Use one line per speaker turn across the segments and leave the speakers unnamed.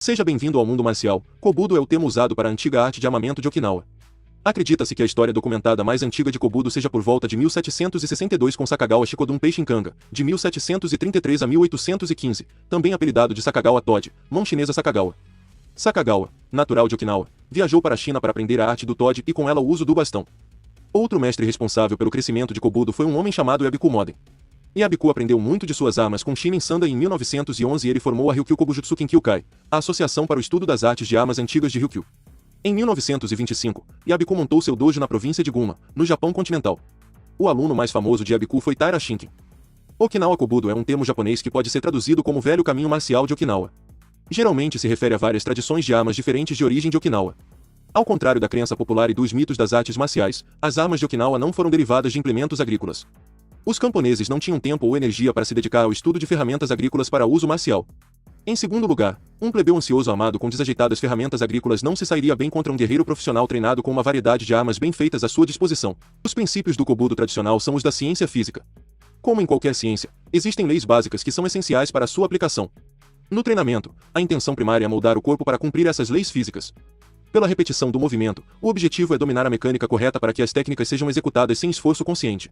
Seja bem-vindo ao mundo marcial. Kobudo é o termo usado para a antiga arte de armamento de Okinawa. Acredita-se que a história documentada mais antiga de Kobudo seja por volta de 1762 com Sakagawa Shikodun Peishinkanga, de 1733 a 1815, também apelidado de Sakagawa Toji, mão chinesa Sakagawa. Sakagawa, natural de Okinawa, viajou para a China para aprender a arte do Toji e com ela o uso do bastão. Outro mestre responsável pelo crescimento de Kobudo foi um homem chamado Yabiku Moden. Yabiku aprendeu muito de suas armas com Shinin Sanda e em 1911 ele formou a Ryukyu Kobujutsu Kinkyukai, a Associação para o Estudo das Artes de Armas Antigas de Ryukyu. Em 1925, Yabiku montou seu dojo na província de Gunma, no Japão continental. O aluno mais famoso de Yabiku foi Taira Shinken. Okinawa Kobudo é um termo japonês que pode ser traduzido como velho caminho marcial de Okinawa. Geralmente se refere a várias tradições de armas diferentes de origem de Okinawa. Ao contrário da crença popular e dos mitos das artes marciais, as armas de Okinawa não foram derivadas de implementos agrícolas. Os camponeses não tinham tempo ou energia para se dedicar ao estudo de ferramentas agrícolas para uso marcial. Em segundo lugar, um plebeu ansioso armado com desajeitadas ferramentas agrícolas não se sairia bem contra um guerreiro profissional treinado com uma variedade de armas bem feitas à sua disposição. Os princípios do Kobudo tradicional são os da ciência física. Como em qualquer ciência, existem leis básicas que são essenciais para a sua aplicação. No treinamento, a intenção primária é moldar o corpo para cumprir essas leis físicas. Pela repetição do movimento, o objetivo é dominar a mecânica correta para que as técnicas sejam executadas sem esforço consciente.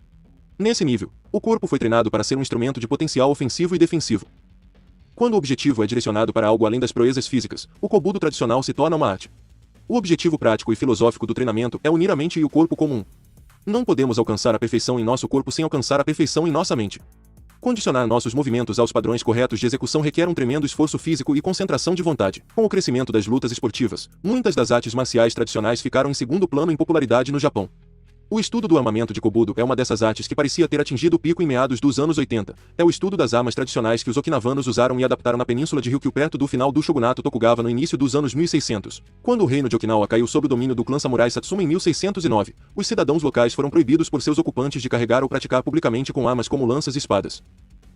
Nesse nível, o corpo foi treinado para ser um instrumento de potencial ofensivo e defensivo. Quando o objetivo é direcionado para algo além das proezas físicas, o Kobudo tradicional se torna uma arte. O objetivo prático e filosófico do treinamento é unir a mente e o corpo como um. Não podemos alcançar a perfeição em nosso corpo sem alcançar a perfeição em nossa mente. Condicionar nossos movimentos aos padrões corretos de execução requer um tremendo esforço físico e concentração de vontade. Com o crescimento das lutas esportivas, muitas das artes marciais tradicionais ficaram em segundo plano em popularidade no Japão. O estudo do armamento de Kobudo é uma dessas artes que parecia ter atingido o pico em meados dos anos 80. É o estudo das armas tradicionais que os okinavanos usaram e adaptaram na península de Ryukyu perto do final do shogunato Tokugawa no início dos anos 1600. Quando o reino de Okinawa caiu sob o domínio do clã samurai Satsuma em 1609, os cidadãos locais foram proibidos por seus ocupantes de carregar ou praticar publicamente com armas como lanças e espadas.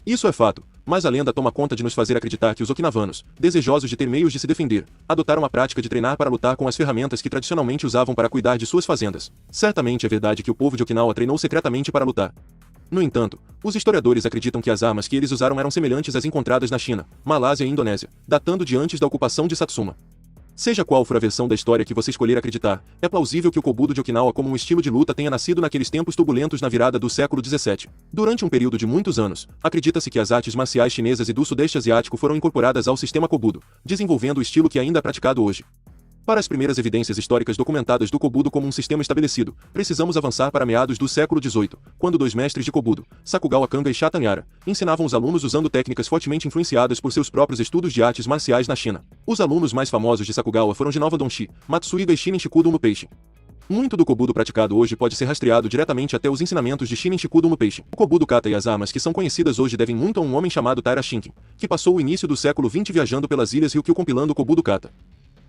Isso é fato, mas a lenda toma conta de nos fazer acreditar que os okinavanos, desejosos de ter meios de se defender, adotaram a prática de treinar para lutar com as ferramentas que tradicionalmente usavam para cuidar de suas fazendas. Certamente é verdade que o povo de Okinawa treinou secretamente para lutar. No entanto, os historiadores acreditam que as armas que eles usaram eram semelhantes às encontradas na China, Malásia e Indonésia, datando de antes da ocupação de Satsuma. Seja qual for a versão da história que você escolher acreditar, é plausível que o Kobudo de Okinawa como um estilo de luta tenha nascido naqueles tempos turbulentos na virada do século XVII. Durante um período de muitos anos, acredita-se que as artes marciais chinesas e do Sudeste Asiático foram incorporadas ao sistema Kobudo, desenvolvendo o estilo que ainda é praticado hoje. Para as primeiras evidências históricas documentadas do Kobudo como um sistema estabelecido, precisamos avançar para meados do século XVIII, quando dois mestres de Kobudo, Sakugawa Kanga e Shatanyara, ensinavam os alunos usando técnicas fortemente influenciadas por seus próprios estudos de artes marciais na China. Os alunos mais famosos de Sakugawa foram Jinova Donshi, Matsuriga e Shinin Shikudun no Peixe. Muito do Kobudo praticado hoje pode ser rastreado diretamente até os ensinamentos de Shinin Shikudun no Peixe. O Kobudo kata e as armas que são conhecidas hoje devem muito a um homem chamado Taira Shinken, que passou o início do século XX viajando pelas ilhas Ryukyu compilando o Kobudo kata.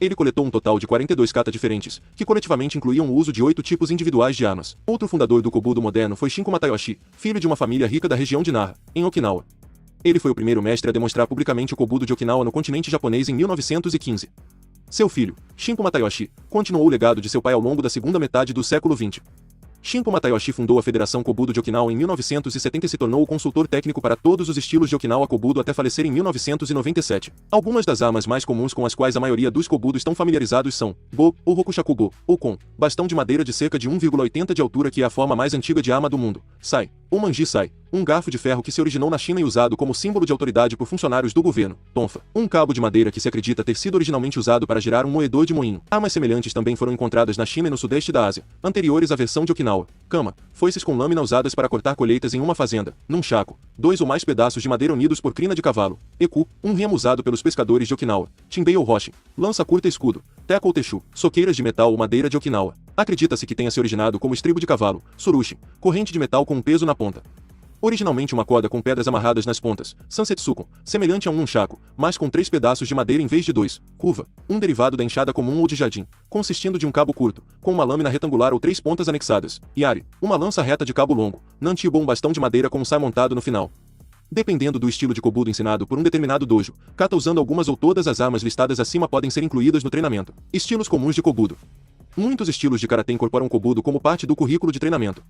Ele coletou um total de 42 kata diferentes, que coletivamente incluíam o uso de 8 tipos individuais de armas. Outro fundador do Kobudo moderno foi Shinko Matayoshi, filho de uma família rica da região de Nara, em Okinawa. Ele foi o primeiro mestre a demonstrar publicamente o Kobudo de Okinawa no continente japonês em 1915. Seu filho, Shinko Matayoshi, continuou o legado de seu pai ao longo da segunda metade do século XX. Shinko Matayoshi fundou a Federação Kobudo de Okinawa em 1970 e se tornou o consultor técnico para todos os estilos de Okinawa Kobudo até falecer em 1997. Algumas das armas mais comuns com as quais a maioria dos Kobudo estão familiarizados são Bo, ou Rokushaku-Go, ou Kon, bastão de madeira de cerca de 1,80 de altura que é a forma mais antiga de arma do mundo, Sai, ou Manji-Sai, um garfo de ferro que se originou na China e usado como símbolo de autoridade por funcionários do governo, Tonfa, um cabo de madeira que se acredita ter sido originalmente usado para girar um moedor de moinho. Armas semelhantes também foram encontradas na China e no sudeste da Ásia, anteriores à versão de Okinawa. Kama, foices com lâmina usadas para cortar colheitas em uma fazenda, num chaco, 2 ou mais pedaços de madeira unidos por crina de cavalo, Eku, um remo usado pelos pescadores de Okinawa, Tinbei ou Roshin, lança curta e escudo, Teko ou Texu, soqueiras de metal ou madeira de Okinawa. Acredita-se que tenha se originado como estribo de cavalo, Surushi, corrente de metal com um peso na ponta. Originalmente uma corda com pedras amarradas nas pontas, Sansetsukon, semelhante a um nunchaku, mas com 3 pedaços de madeira em vez de 2, Kuva, um derivado da enxada comum ou de jardim, consistindo de um cabo curto, com uma lâmina retangular ou 3 pontas anexadas, Yari, uma lança reta de cabo longo, Nantibo um bastão de madeira com um sai montado no final. Dependendo do estilo de Kobudo ensinado por um determinado dojo, kata usando algumas ou todas as armas listadas acima podem ser incluídas no treinamento. Estilos comuns de Kobudo. Muitos estilos de karatê incorporam Kobudo como parte do currículo de treinamento.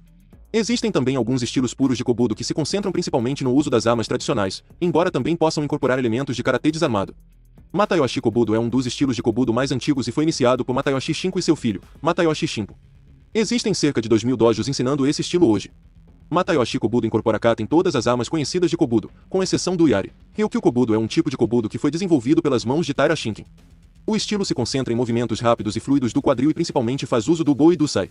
Existem também alguns estilos puros de Kobudo que se concentram principalmente no uso das armas tradicionais, embora também possam incorporar elementos de karatê desarmado. Matayoshi Kobudo é um dos estilos de Kobudo mais antigos e foi iniciado por Matayoshi Shinko e seu filho, Matayoshi Shinpo. Existem cerca de 2000 dojos ensinando esse estilo hoje. Matayoshi Kobudo incorpora kata em todas as armas conhecidas de Kobudo, com exceção do Yari. Ryukyu Kobudo é um tipo de Kobudo que foi desenvolvido pelas mãos de Taira Shinken. O estilo se concentra em movimentos rápidos e fluidos do quadril e principalmente faz uso do Bo e do Sai.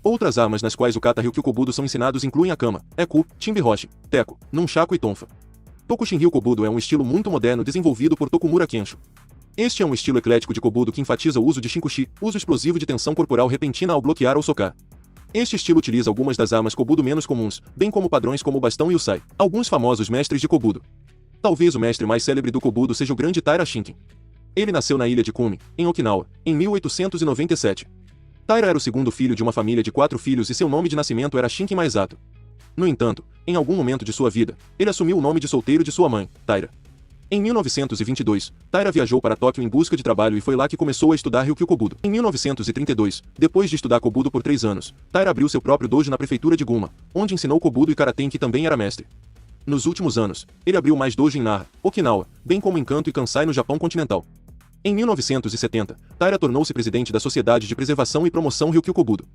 Outras armas nas quais o kata Ryukyu Kobudo são ensinados incluem a Kama, Eku, Chimbi-Hoshi, Teko, Nunchaku e Tonfa. Tokushinryu Kobudo é um estilo muito moderno desenvolvido por Tokumura Kensho. Este é um estilo eclético de Kobudo que enfatiza o uso de Shinkushi, uso explosivo de tensão corporal repentina ao bloquear ou socar. Este estilo utiliza algumas das armas Kobudo menos comuns, bem como padrões como o bastão e o Sai. Alguns famosos mestres de Kobudo. Talvez o mestre mais célebre do Kobudo seja o grande Taira Shinken. Ele nasceu na ilha de Kumi, em Okinawa, em 1897. Taira era o segundo filho de uma família de 4 filhos e seu nome de nascimento era Shinken Maisato. No entanto, em algum momento de sua vida, ele assumiu o nome de solteiro de sua mãe, Taira. Em 1922, Taira viajou para Tóquio em busca de trabalho e foi lá que começou a estudar Ryukyu Kobudo. Em 1932, depois de estudar Kobudo por 3 anos, Taira abriu seu próprio dojo na prefeitura de Gunma, onde ensinou Kobudo e Karatê em que também era mestre. Nos últimos anos, ele abriu mais dojo em Nara, Okinawa, bem como em Kanto e Kansai no Japão continental. Em 1970, Taira tornou-se presidente da Sociedade de Preservação e Promoção Ryukyu Kobudo.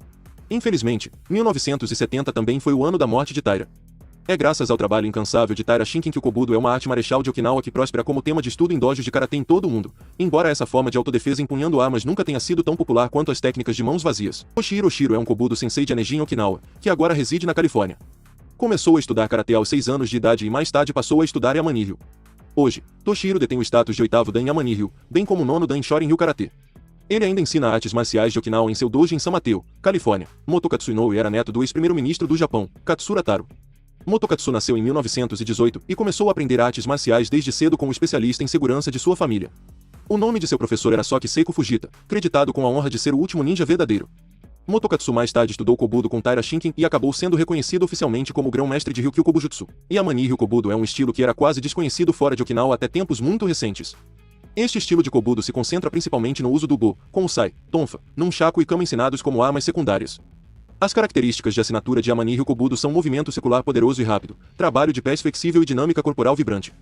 Infelizmente, 1970 também foi o ano da morte de Taira. É graças ao trabalho incansável de Taira Shinken que o Kobudo é uma arte marcial de Okinawa que próspera como tema de estudo em dojos de karatê em todo o mundo, embora essa forma de autodefesa empunhando armas nunca tenha sido tão popular quanto as técnicas de mãos vazias. Toshihiro Oshiro é um Kobudo sensei de Anejin em Okinawa, que agora reside na Califórnia. Começou a estudar karatê aos 6 anos de idade e mais tarde passou a estudar Yamani-ryu. Hoje, Toshihiro detém o status de 8º Dan Yamani-ryu, bem como 9º Dan Shorin-ryu Karatê. Ele ainda ensina artes marciais de Okinawa em seu dojo em San Mateo, Califórnia. Motokatsu Inoue era neto do ex-primeiro-ministro do Japão, Katsura Taro. Motokatsu nasceu em 1918 e começou a aprender artes marciais desde cedo com o especialista em segurança de sua família. O nome de seu professor era Soki Seiko Fujita, creditado com a honra de ser o último ninja verdadeiro. Motokatsu mais tarde estudou Kobudo com Taira Shinken e acabou sendo reconhecido oficialmente como grão-mestre de Ryukyu Kobujutsu. Yamani-ryu Kobudo é um estilo que era quase desconhecido fora de Okinawa até tempos muito recentes. Este estilo de Kobudo se concentra principalmente no uso do Bo, com o Sai, Tonfa, Nunchaku e Kama ensinados como armas secundárias. As características de assinatura de Yamani-ryu Kobudo são movimento secular poderoso e rápido, trabalho de pés flexível e dinâmica corporal vibrante.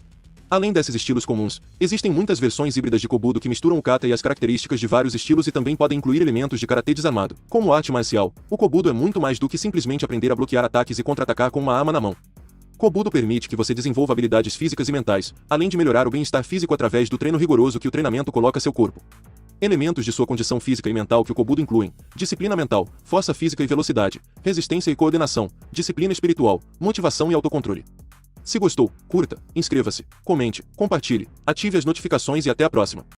Além desses estilos comuns, existem muitas versões híbridas de Kobudo que misturam o kata e as características de vários estilos e também podem incluir elementos de karatê desarmado. Como arte marcial, o Kobudo é muito mais do que simplesmente aprender a bloquear ataques e contra-atacar com uma arma na mão. Kobudo permite que você desenvolva habilidades físicas e mentais, além de melhorar o bem-estar físico através do treino rigoroso que o treinamento coloca seu corpo. Elementos de sua condição física e mental que o Kobudo incluem: disciplina mental, força física e velocidade, resistência e coordenação, disciplina espiritual, motivação e autocontrole. Se gostou, curta, inscreva-se, comente, compartilhe, ative as notificações e até a próxima.